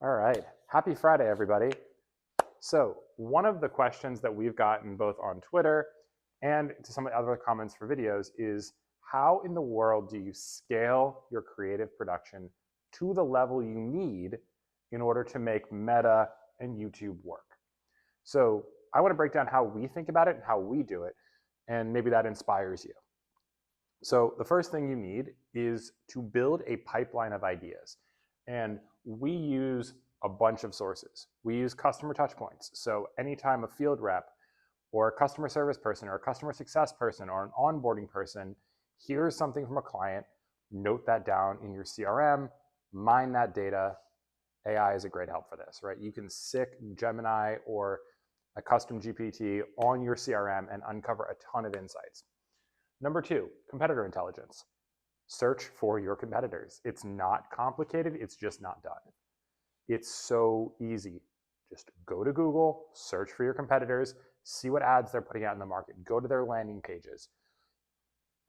All right. Happy Friday, everybody. So one of the questions that we've gotten both on Twitter and to some of the other comments for videos is, how in the world do you scale your creative production to the level you need in order to make Meta and YouTube work? So I want to break down how we think about it and how we do it, and maybe that inspires you. So the first thing you need is to build a pipeline of ideas. And we use a bunch of sources. We use customer touchpoints. So anytime a field rep or a customer service person or a customer success person or an onboarding person hears something from a client, note that down in your CRM, mine that data. AI is a great help for this, right? You can sick Gemini or a custom GPT on your CRM and uncover a ton of insights. Number two, competitor intelligence. Search for your competitors. It's not complicated, it's just not done. It's so easy. Just go to Google, search for your competitors, see what ads they're putting out in the market, go to their landing pages.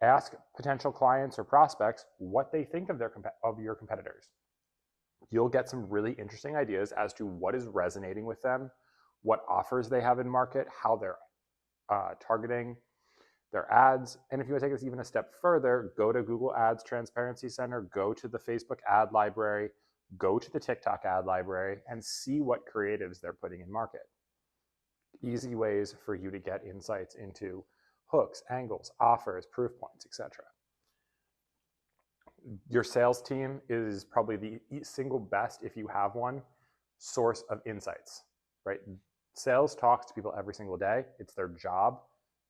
Ask potential clients or prospects what they think of your competitors. You'll get some really interesting ideas as to what is resonating with them, what offers they have in market, how they're targeting their ads. And if you want to take this even a step further, go to Google Ads Transparency Center, go to the Facebook ad library, go to the TikTok ad library, and see what creatives they're putting in market. Easy ways for you to get insights into hooks, angles, offers, proof points, etc. Your sales team is probably the single best, if you have one, source of insights, right? Sales talks to people every single day. It's their job.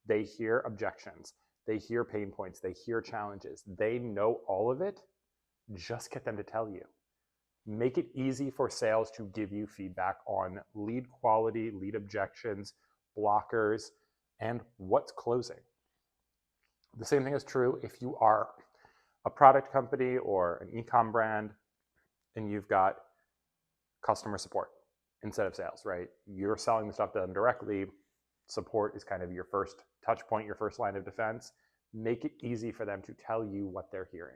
They hear objections. They hear pain points. They hear challenges. They know all of it. Just get them to tell you. Make it easy for sales to give you feedback on lead quality, lead objections, blockers, and what's closing. The same thing is true if you are a product company or an e-com brand and you've got customer support instead of sales, right? You're selling the stuff to them directly. Support is kind of your first touch point, your first line of defense. Make it easy for them to tell you what they're hearing.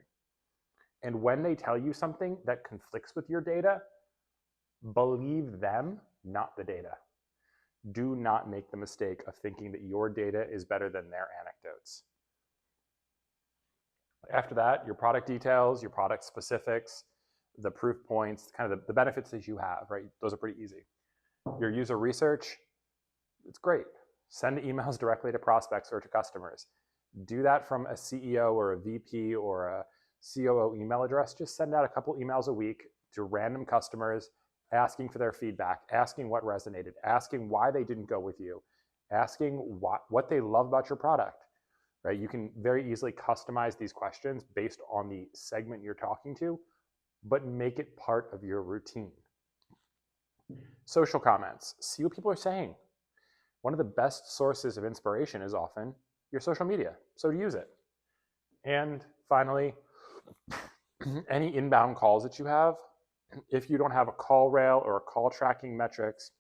And when they tell you something that conflicts with your data, believe them, not the data. Do not make the mistake of thinking that your data is better than their anecdotes. After that, your product details, your product specifics, the proof points, kind of the benefits that you have, right? Those are pretty easy. Your user research, it's great. Send emails directly to prospects or to customers. Do that from a CEO or a VP or a COO email address. Just send out a couple emails a week to random customers, asking for their feedback, asking what resonated, asking why they didn't go with you, asking what they love about your product, right? You can very easily customize these questions based on the segment you're talking to, but make it part of your routine. Social comments. See what people are saying. One of the best sources of inspiration is often your social media, so use it. And finally, any inbound calls that you have, if you don't have a call rail or a call tracking metrics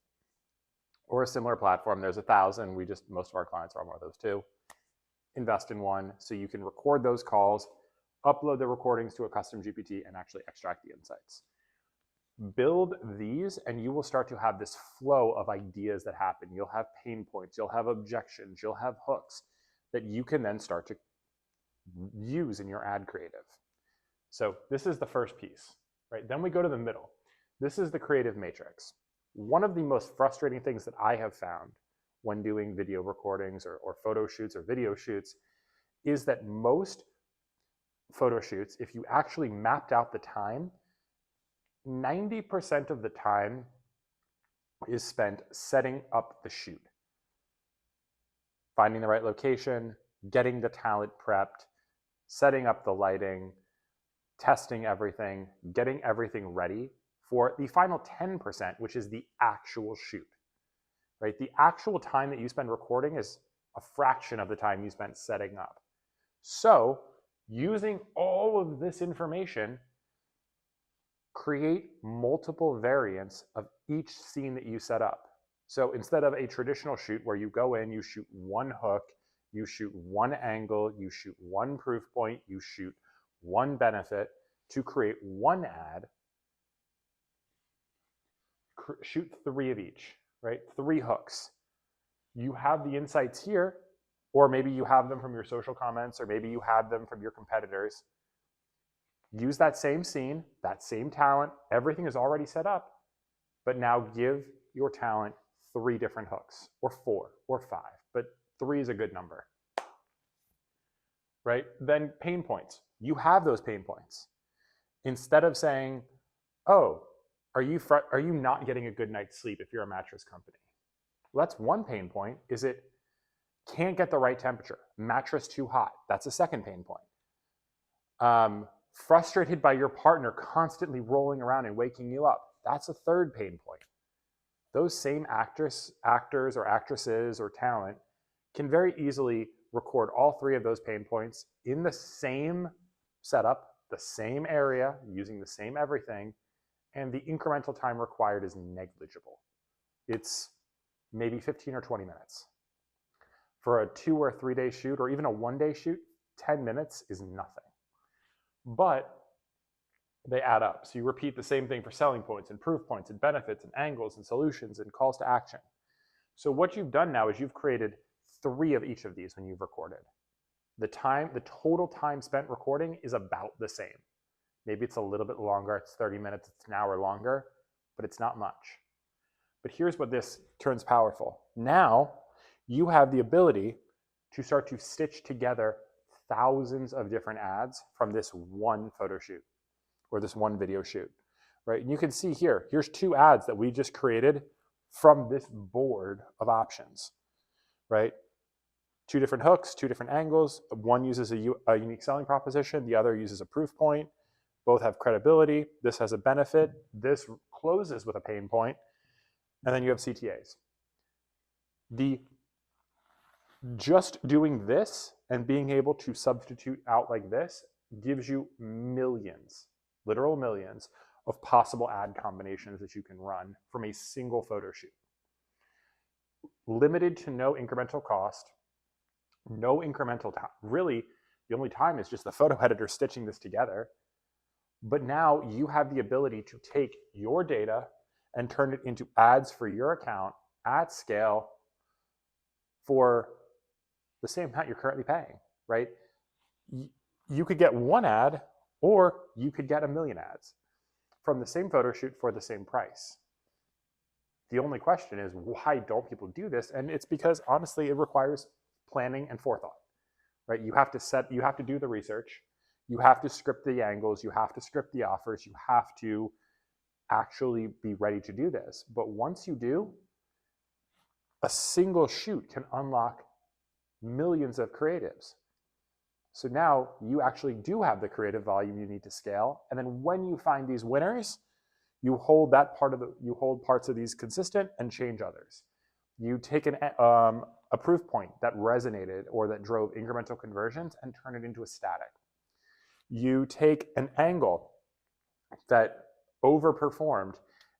or a similar platform, there's 1,000. Most of our clients are on one of those too. Invest in one so you can record those calls, upload the recordings to a custom GPT, and actually extract the insights. Build these and you will start to have this flow of ideas that happen. You'll have pain points, you'll have objections, you'll have hooks that you can then start to use in your ad creative. So this is the first piece, right? Then we go to the middle. This is the creative matrix. One of the most frustrating things that I have found when doing video recordings or photo shoots or video shoots is that most photo shoots, if you actually mapped out the time, 90% of the time is spent setting up the shoot. Finding the right location, getting the talent prepped, setting up the lighting, testing everything, getting everything ready for the final 10%, which is the actual shoot, right? The actual time that you spend recording is a fraction of the time you spent setting up. So using all of this information, create multiple variants of each scene that you set up. So instead of a traditional shoot where you go in, you shoot one hook, you shoot one angle, you shoot one proof point, you shoot one benefit to create one ad, shoot 3 of each, right? 3 hooks. You have the insights here, or maybe you have them from your social comments, or maybe you have them from your competitors. Use that same scene, that same talent, everything is already set up, but now give your talent 3 different hooks, or 4, or 5, but 3 is a good number, right? Then pain points. You have those pain points. Instead of saying, oh, are you not getting a good night's sleep if you're a mattress company? Well, that's one pain point, is it can't get the right temperature. Mattress too hot. That's a second pain point. Frustrated by your partner constantly rolling around and waking you up. That's a third pain point. Those same actors or actresses or talent can very easily record all 3 of those pain points in the same setup, the same area, using the same everything, and the incremental time required is negligible. It's maybe 15 or 20 minutes. For a 2 or 3 day shoot, or even a 1 day shoot, 10 minutes is nothing. But they add up. So you repeat the same thing for selling points and proof points and benefits and angles and solutions and calls to action. So what you've done now is you've created 3 of each of these when you've recorded. The total time spent recording is about the same. Maybe it's a little bit longer, it's 30 minutes, it's an hour longer, but it's not much. But here's what this turns powerful. Now you have the ability to start to stitch together thousands of different ads from this one photo shoot or this one video shoot, right? And you can see here, here's 2 ads that we just created from this board of options, right? 2 different hooks, 2 different angles. One uses a unique selling proposition, the other uses a proof point. Both have credibility. This has a benefit. This closes with a pain point. And then you have CTAs. Just doing this and being able to substitute out like this gives you millions, literal millions, of possible ad combinations that you can run from a single photo shoot. Limited to no incremental cost, no incremental time. Really, the only time is just the photo editor stitching this together. But now you have the ability to take your data and turn it into ads for your account at scale for the same amount you're currently paying, right? You could get 1 ad, or you could get 1 million ads from the same photo shoot for the same price. The only question is, why don't people do this? And it's because, honestly, it requires planning and forethought, right? You have to do the research, you have to script the angles, you have to script the offers, you have to actually be ready to do this. But once you do, a single shoot can unlock millions of creatives. So now you actually do have the creative volume you need to scale. And then when you find these winners, you hold parts of these consistent and change others. You take a proof point that resonated or that drove incremental conversions and turn it into a static. You take an angle that overperformed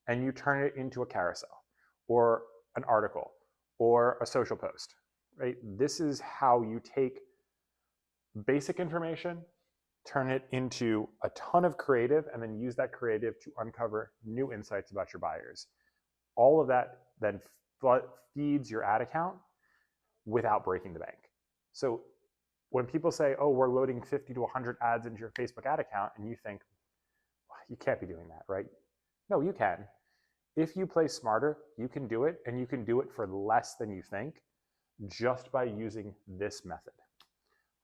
and you turn it into a carousel or an article or a social post, right? This is how you take basic information, turn it into a ton of creative, and then use that creative to uncover new insights about your buyers. All of that then feeds your ad account without breaking the bank. So when people say, oh, we're loading 50 to 100 ads into your Facebook ad account, and you think, well, you can't be doing that, right? No, you can. If you play smarter, you can do it, and you can do it for less than you think just by using this method.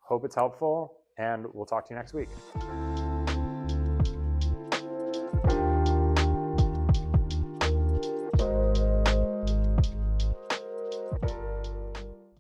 Hope it's helpful, and we'll talk to you next week.